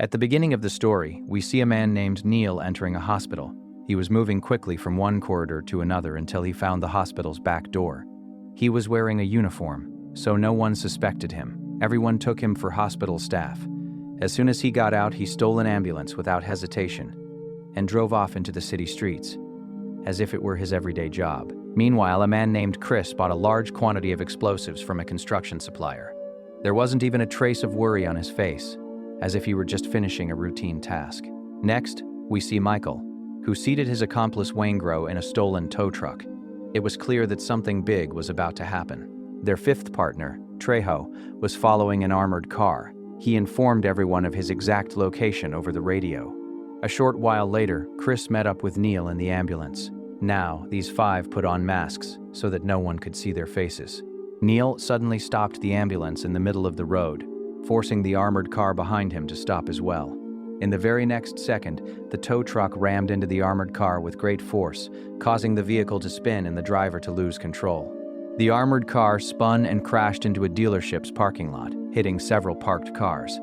At the beginning of the story, we see a man named Neil entering a hospital. He was moving quickly from one corridor to another until he found the hospital's back door. He was wearing a uniform, so no one suspected him. Everyone took him for hospital staff. As soon as he got out, he stole an ambulance without hesitation and drove off into the city streets, as if it were his everyday job. Meanwhile, a man named Chris bought a large quantity of explosives from a construction supplier. There wasn't even a trace of worry on his face, as if he were just finishing a routine task. Next, we see Michael, who seated his accomplice Waingro in a stolen tow truck. It was clear that something big was about to happen. Their fifth partner, Trejo, was following an armored car. He informed everyone of his exact location over the radio. A short while later, Chris met up with Neil in the ambulance. Now, these five put on masks so that no one could see their faces. Neil suddenly stopped the ambulance in the middle of the road, forcing the armored car behind him to stop as well. In the very next second, the tow truck rammed into the armored car with great force, causing the vehicle to spin and the driver to lose control. The armored car spun and crashed into a dealership's parking lot, hitting several parked cars.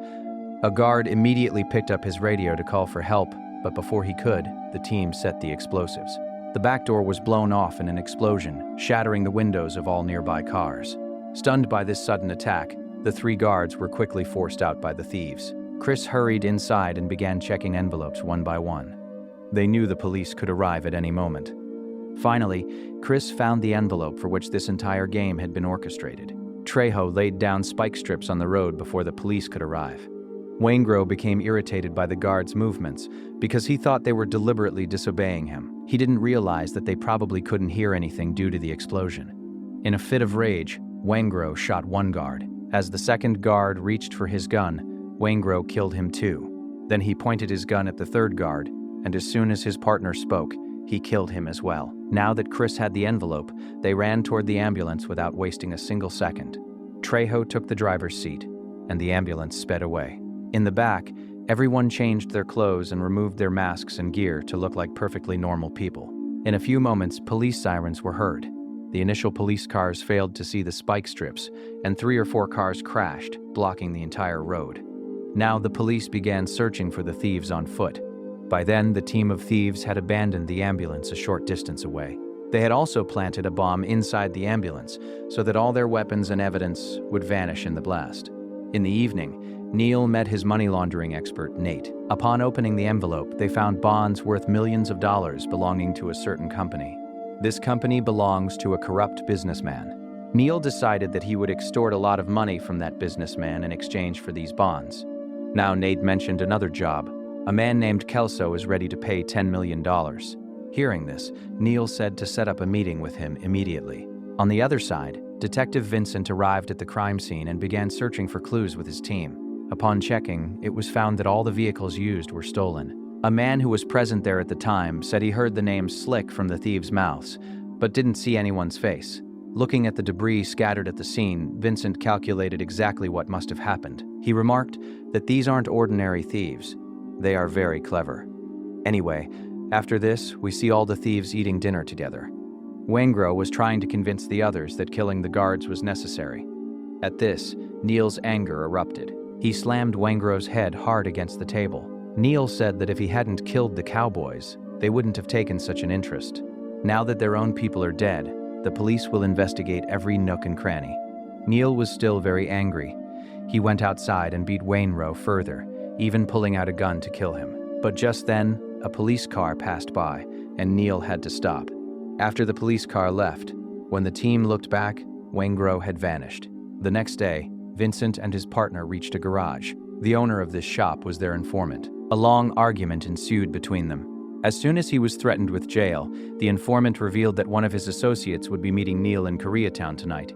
A guard immediately picked up his radio to call for help, but before he could, the team set the explosives. The back door was blown off in an explosion, shattering the windows of all nearby cars. Stunned by this sudden attack, the three guards were quickly forced out by the thieves. Chris hurried inside and began checking envelopes one by one. They knew the police could arrive at any moment. Finally, Chris found the envelope for which this entire game had been orchestrated. Trejo laid down spike strips on the road before the police could arrive. Waingro became irritated by the guards' movements because he thought they were deliberately disobeying him. He didn't realize that they probably couldn't hear anything due to the explosion. In a fit of rage, Waingro shot one guard. As the second guard reached for his gun, Waingro killed him too. Then he pointed his gun at the third guard, and as soon as his partner spoke, he killed him as well. Now that Chris had the envelope, they ran toward the ambulance without wasting a single second. Trejo took the driver's seat, and the ambulance sped away. In the back, everyone changed their clothes and removed their masks and gear to look like perfectly normal people. In a few moments, police sirens were heard. The initial police cars failed to see the spike strips, and 3 or 4 cars crashed, blocking the entire road. Now the police began searching for the thieves on foot. By then, the team of thieves had abandoned the ambulance a short distance away. They had also planted a bomb inside the ambulance so that all their weapons and evidence would vanish in the blast. In the evening, Neil met his money laundering expert, Nate. Upon opening the envelope, they found bonds worth millions of dollars belonging to a certain company. This company belongs to a corrupt businessman. Neil decided that he would extort a lot of money from that businessman in exchange for these bonds. Now Nate mentioned another job. A man named Kelso is ready to pay $10 million. Hearing this, Neil said to set up a meeting with him immediately. On the other side, Detective Vincent arrived at the crime scene and began searching for clues with his team. Upon checking, it was found that all the vehicles used were stolen. A man who was present there at the time said he heard the name Slick from the thieves' mouths, but didn't see anyone's face. Looking at the debris scattered at the scene, Vincent calculated exactly what must have happened. He remarked that these aren't ordinary thieves. They are very clever. Anyway, after this, we see all the thieves eating dinner together. Waingro was trying to convince the others that killing the guards was necessary. At this, Neil's anger erupted. He slammed Waingro's head hard against the table. Neil said that if he hadn't killed the cowboys, they wouldn't have taken such an interest. Now that their own people are dead, the police will investigate every nook and cranny. Neil was still very angry. He went outside and beat Waingro further, even pulling out a gun to kill him. But just then, a police car passed by, and Neil had to stop. After the police car left, when the team looked back, Waingro had vanished. The next day, Vincent and his partner reached a garage. The owner of this shop was their informant. A long argument ensued between them. As soon as he was threatened with jail, the informant revealed that one of his associates would be meeting Neil in Koreatown tonight.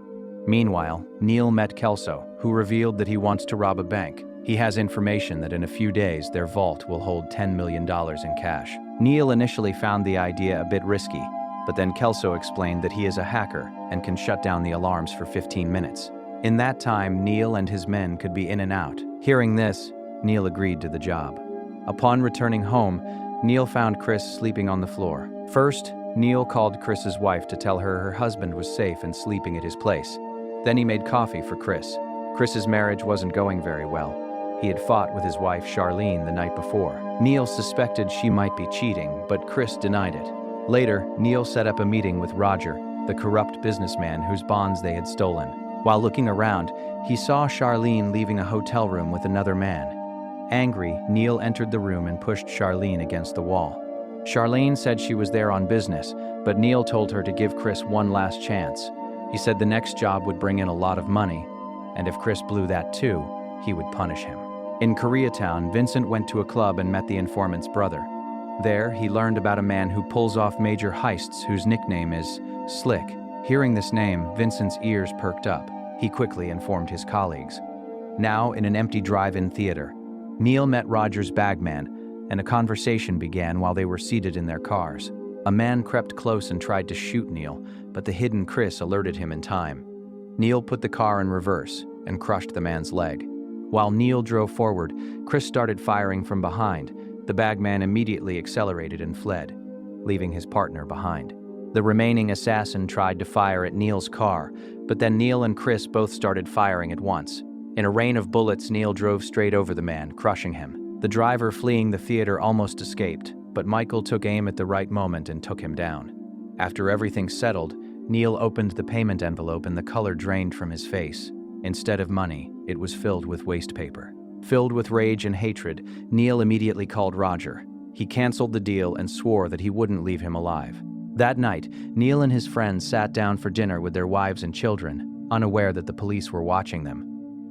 Meanwhile, Neil met Kelso, who revealed that he wants to rob a bank. He has information that in a few days their vault will hold $10 million in cash. Neil initially found the idea a bit risky, but then Kelso explained that he is a hacker and can shut down the alarms for 15 minutes. In that time, Neil and his men could be in and out. Hearing this, Neil agreed to the job. Upon returning home, Neil found Chris sleeping on the floor. First, Neil called Chris's wife to tell her her husband was safe and sleeping at his place. Then he made coffee for Chris. Chris's marriage wasn't going very well. He had fought with his wife Charlene the night before. Neil suspected she might be cheating, but Chris denied it. Later, Neil set up a meeting with Roger, the corrupt businessman whose bonds they had stolen. While looking around, he saw Charlene leaving a hotel room with another man. Angry, Neil entered the room and pushed Charlene against the wall. Charlene said she was there on business, but Neil told her to give Chris one last chance. He said the next job would bring in a lot of money, and if Chris blew that too, he would punish him. In Koreatown, Vincent went to a club and met the informant's brother. There, he learned about a man who pulls off major heists whose nickname is Slick. Hearing this name, Vincent's ears perked up. He quickly informed his colleagues. Now, in an empty drive-in theater, Neil met Roger's bagman, and a conversation began while they were seated in their cars. A man crept close and tried to shoot Neil, but the hidden Chris alerted him in time. Neil put the car in reverse and crushed the man's leg. While Neil drove forward, Chris started firing from behind. The bagman immediately accelerated and fled, leaving his partner behind. The remaining assassin tried to fire at Neil's car, but then Neil and Chris both started firing at once. In a rain of bullets, Neil drove straight over the man, crushing him. The driver fleeing the theater almost escaped, but Michael took aim at the right moment and took him down. After everything settled, Neil opened the payment envelope and the color drained from his face. Instead of money, it was filled with waste paper. Filled with rage and hatred, Neil immediately called Roger. He canceled the deal and swore that he wouldn't leave him alive. That night, Neil and his friends sat down for dinner with their wives and children, unaware that the police were watching them.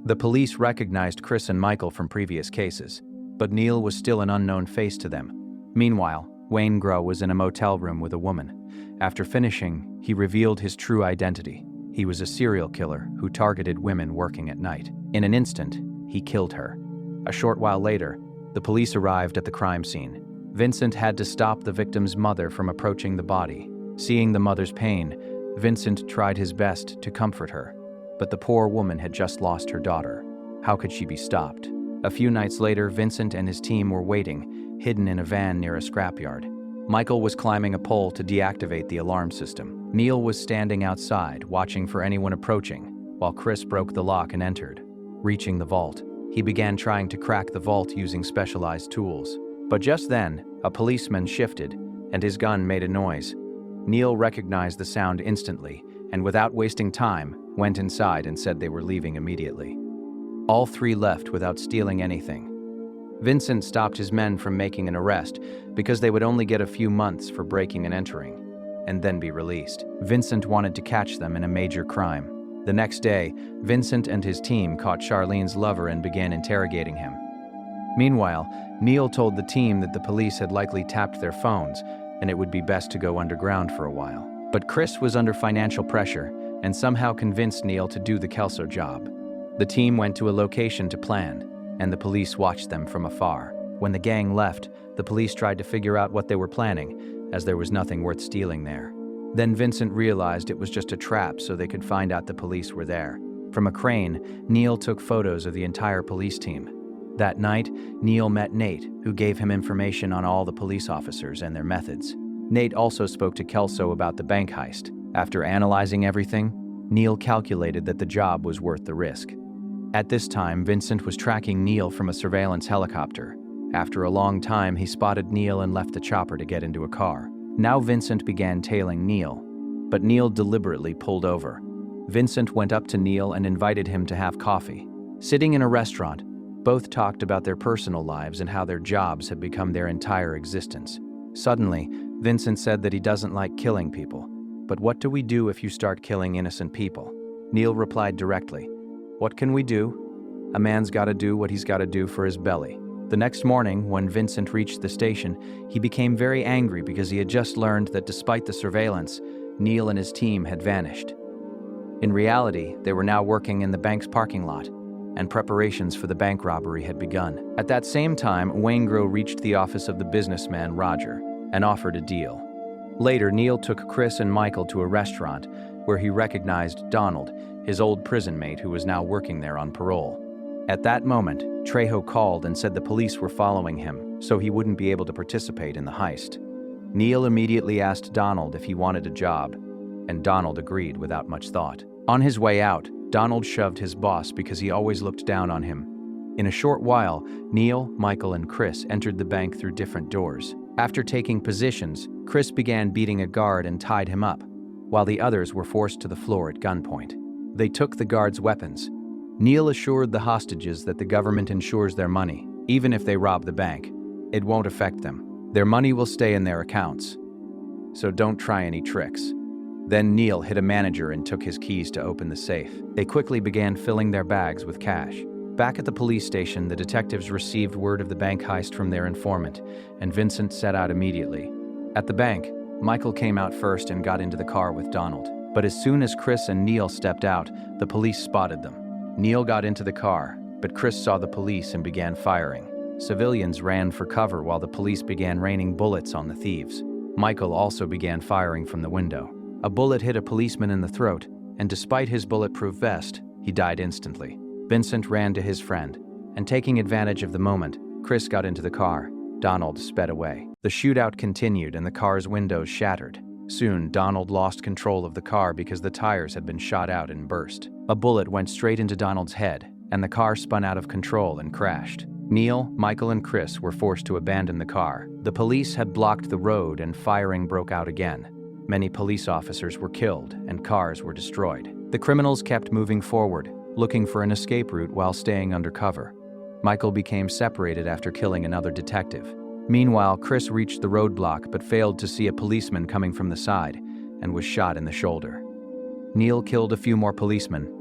The police recognized Chris and Michael from previous cases, but Neil was still an unknown face to them. Meanwhile, Wayne Grow was in a motel room with a woman. After finishing, he revealed his true identity. He was a serial killer who targeted women working at night. In an instant, he killed her. A short while later, the police arrived at the crime scene. Vincent had to stop the victim's mother from approaching the body. Seeing the mother's pain, Vincent tried his best to comfort her, but the poor woman had just lost her daughter. How could she be stopped? A few nights later, Vincent and his team were waiting, hidden in a van near a scrapyard. Michael was climbing a pole to deactivate the alarm system. Neil was standing outside, watching for anyone approaching, while Chris broke the lock and entered. Reaching the vault, he began trying to crack the vault using specialized tools. But just then, a policeman shifted, and his gun made a noise. Neil recognized the sound instantly, and without wasting time, went inside and said they were leaving immediately. All three left without stealing anything. Vincent stopped his men from making an arrest because they would only get a few months for breaking and entering, and then be released. Vincent wanted to catch them in a major crime. The next day, Vincent and his team caught Charlene's lover and began interrogating him. Meanwhile, Neil told the team that the police had likely tapped their phones and it would be best to go underground for a while. But Chris was under financial pressure and somehow convinced Neil to do the Kelso job. The team went to a location to plan, and the police watched them from afar. When the gang left, the police tried to figure out what they were planning, as there was nothing worth stealing there. Then Vincent realized it was just a trap so they could find out the police were there. From a crane, Neil took photos of the entire police team. That night, Neil met Nate, who gave him information on all the police officers and their methods. Nate also spoke to Kelso about the bank heist. After analyzing everything, Neil calculated that the job was worth the risk. At this time, Vincent was tracking Neil from a surveillance helicopter. After a long time, he spotted Neil and left the chopper to get into a car. Now Vincent began tailing Neil, but Neil deliberately pulled over. Vincent went up to Neil and invited him to have coffee. Sitting in a restaurant, both talked about their personal lives and how their jobs had become their entire existence. Suddenly, Vincent said that he doesn't like killing people. But what do we do if you start killing innocent people? Neil replied directly, "What can we do? A man's gotta do what he's gotta do for his belly." The next morning, when Vincent reached the station, he became very angry because he had just learned that despite the surveillance, Neil and his team had vanished. In reality, they were now working in the bank's parking lot, and preparations for the bank robbery had begun. At that same time, Wayne Grow reached the office of the businessman Roger and offered a deal. Later, Neil took Chris and Michael to a restaurant where he recognized Donald, his old prison mate who was now working there on parole. At that moment, Trejo called and said the police were following him, so he wouldn't be able to participate in the heist. Neil immediately asked Donald if he wanted a job, and Donald agreed without much thought. On his way out, Donald shoved his boss because he always looked down on him. In a short while, Neil, Michael, and Chris entered the bank through different doors. After taking positions, Chris began beating a guard and tied him up, while the others were forced to the floor at gunpoint. They took the guards' weapons. Neil assured the hostages that the government insures their money. Even if they rob the bank, it won't affect them. Their money will stay in their accounts. So don't try any tricks. Then Neil hit a manager and took his keys to open the safe. They quickly began filling their bags with cash. Back at the police station, the detectives received word of the bank heist from their informant, and Vincent set out immediately. At the bank, Michael came out first and got into the car with Donald. But as soon as Chris and Neil stepped out, the police spotted them. Neil got into the car, but Chris saw the police and began firing. Civilians ran for cover while the police began raining bullets on the thieves. Michael also began firing from the window. A bullet hit a policeman in the throat, and despite his bulletproof vest, he died instantly. Vincent ran to his friend, and taking advantage of the moment, Chris got into the car. Donald sped away. The shootout continued and the car's windows shattered. Soon, Donald lost control of the car because the tires had been shot out and burst. A bullet went straight into Donald's head, and the car spun out of control and crashed. Neil, Michael, and Chris were forced to abandon the car. The police had blocked the road and firing broke out again. Many police officers were killed and cars were destroyed. The criminals kept moving forward, looking for an escape route while staying undercover. Michael became separated after killing another detective. Meanwhile, Chris reached the roadblock but failed to see a policeman coming from the side and was shot in the shoulder. Neil killed a few more policemen,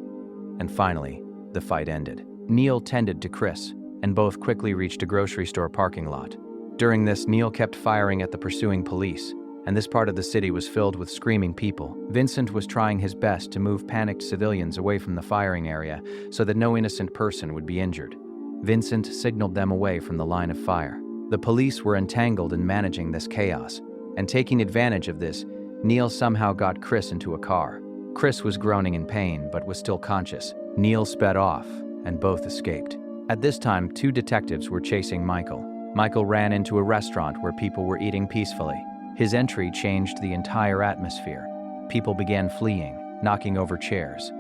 and finally, the fight ended. Neil tended to Chris, and both quickly reached a grocery store parking lot. During this, Neil kept firing at the pursuing police, and this part of the city was filled with screaming people. Vincent was trying his best to move panicked civilians away from the firing area so that no innocent person would be injured. Vincent signaled them away from the line of fire. The police were entangled in managing this chaos, and taking advantage of this, Neil somehow got Chris into a car. Chris was groaning in pain but was still conscious. Neil sped off, and both escaped. At this time, two detectives were chasing Michael. Michael ran into a restaurant where people were eating peacefully. His entry changed the entire atmosphere. People began fleeing, knocking over chairs.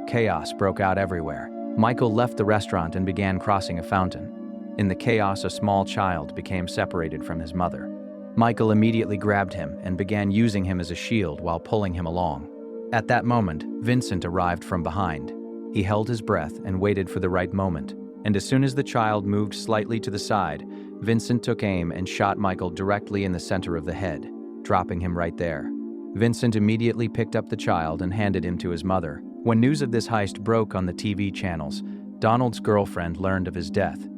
Chaos broke out everywhere. Michael left the restaurant and began crossing a fountain. In the chaos, a small child became separated from his mother. Michael immediately grabbed him and began using him as a shield while pulling him along. At that moment, Vincent arrived from behind. He held his breath and waited for the right moment, and as soon as the child moved slightly to the side, Vincent took aim and shot Michael directly in the center of the head, dropping him right there. Vincent immediately picked up the child and handed him to his mother. When news of this heist broke on the TV channels, Donald's girlfriend learned of his death.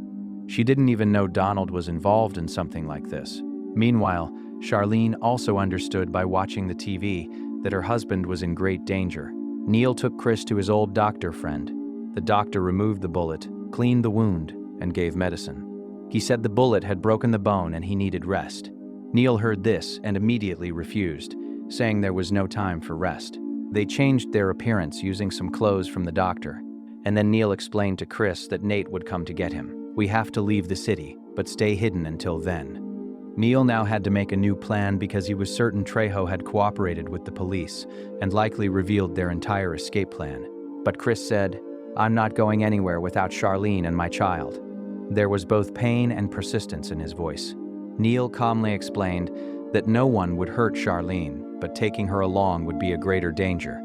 She didn't even know Donald was involved in something like this. Meanwhile, Charlene also understood by watching the TV that her husband was in great danger. Neil took Chris to his old doctor friend. The doctor removed the bullet, cleaned the wound, and gave medicine. He said the bullet had broken the bone and he needed rest. Neil heard this and immediately refused, saying there was no time for rest. They changed their appearance using some clothes from the doctor, and then Neil explained to Chris that Nate would come to get him. "We have to leave the city, but stay hidden until then." Neil now had to make a new plan because he was certain Trejo had cooperated with the police and likely revealed their entire escape plan. But Chris said, "I'm not going anywhere without Charlene and my child." There was both pain and persistence in his voice. Neil calmly explained that no one would hurt Charlene, but taking her along would be a greater danger.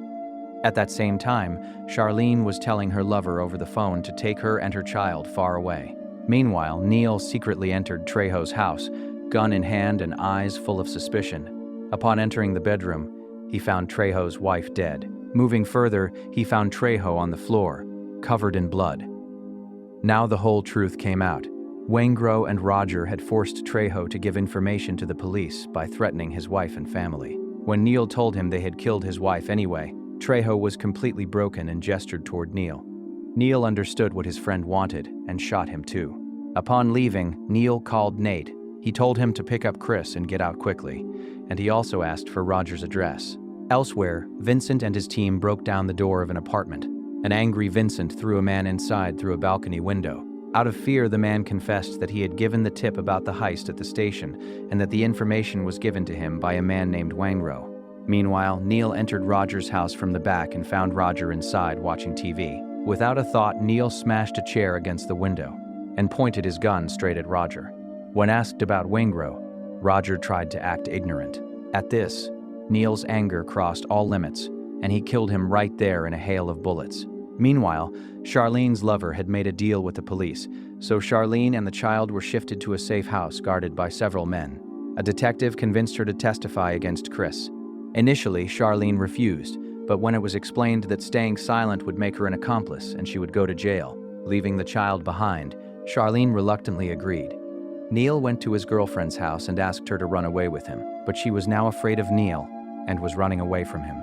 At that same time, Charlene was telling her lover over the phone to take her and her child far away. Meanwhile, Neil secretly entered Trejo's house, gun in hand and eyes full of suspicion. Upon entering the bedroom, he found Trejo's wife dead. Moving further, he found Trejo on the floor, covered in blood. Now the whole truth came out. Waingro and Roger had forced Trejo to give information to the police by threatening his wife and family. When Neil told him they had killed his wife anyway, Trejo was completely broken and gestured toward Neil. Neil understood what his friend wanted and shot him too. Upon leaving, Neil called Nate. He told him to pick up Chris and get out quickly, and he also asked for Roger's address. Elsewhere, Vincent and his team broke down the door of an apartment. An angry Vincent threw a man inside through a balcony window. Out of fear, the man confessed that he had given the tip about the heist at the station and that the information was given to him by a man named Waingro. Meanwhile, Neil entered Roger's house from the back and found Roger inside watching TV. Without a thought, Neil smashed a chair against the window. and pointed his gun straight at Roger. When asked about Waingro, Roger tried to act ignorant. At this, Neil's anger crossed all limits, and he killed him right there in a hail of bullets. Meanwhile, Charlene's lover had made a deal with the police, so Charlene and the child were shifted to a safe house guarded by several men. A detective convinced her to testify against Chris. Initially, Charlene refused, but when it was explained that staying silent would make her an accomplice and she would go to jail, leaving the child behind, Charlene reluctantly agreed. Neil went to his girlfriend's house and asked her to run away with him, but she was now afraid of Neil and was running away from him.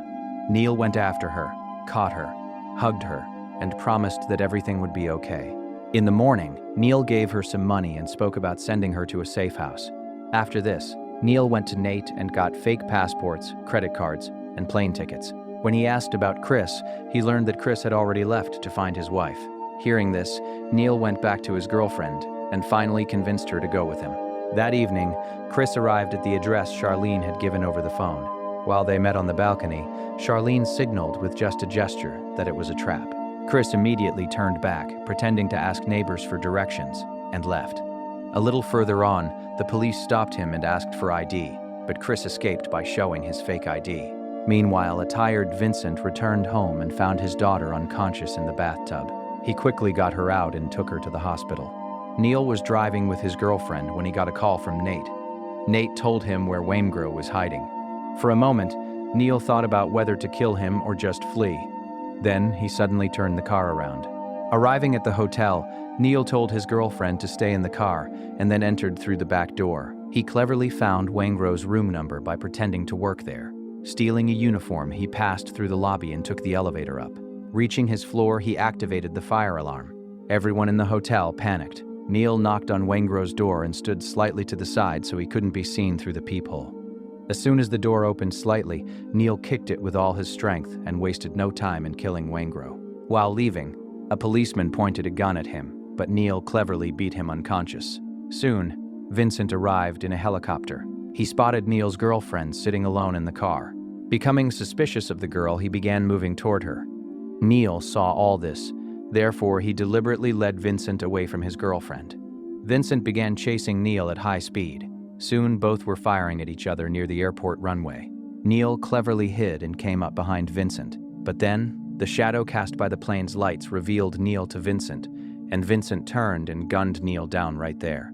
Neil went after her, caught her, hugged her, and promised that everything would be okay. In the morning, Neil gave her some money and spoke about sending her to a safe house. After this, Neil went to Nate and got fake passports, credit cards, and plane tickets. When he asked about Chris, he learned that Chris had already left to find his wife. Hearing this, Neil went back to his girlfriend and finally convinced her to go with him. That evening, Chris arrived at the address Charlene had given over the phone. While they met on the balcony, Charlene signaled with just a gesture that it was a trap. Chris immediately turned back, pretending to ask neighbors for directions, and left. A little further on, the police stopped him and asked for ID, but Chris escaped by showing his fake ID. Meanwhile, a tired Vincent returned home and found his daughter unconscious in the bathtub. He quickly got her out and took her to the hospital. Neil was driving with his girlfriend when he got a call from Nate. Nate told him where Waingro was hiding. For a moment, Neil thought about whether to kill him or just flee. Then he suddenly turned the car around. Arriving at the hotel, Neil told his girlfriend to stay in the car and then entered through the back door. He cleverly found Waingro's room number by pretending to work there. Stealing a uniform, he passed through the lobby and took the elevator up. Reaching his floor, he activated the fire alarm. Everyone in the hotel panicked. Neil knocked on Waingro's door and stood slightly to the side so he couldn't be seen through the peephole. As soon as the door opened slightly, Neil kicked it with all his strength and wasted no time in killing Waingro. While leaving, a policeman pointed a gun at him, but Neil cleverly beat him unconscious. Soon, Vincent arrived in a helicopter. He spotted Neil's girlfriend sitting alone in the car. Becoming suspicious of the girl, he began moving toward her. Neil saw all this. Therefore, he deliberately led Vincent away from his girlfriend. Vincent began chasing Neil at high speed. Soon, both were firing at each other near the airport runway. Neil cleverly hid and came up behind Vincent. But then, the shadow cast by the plane's lights revealed Neil to Vincent, and Vincent turned and gunned Neil down right there.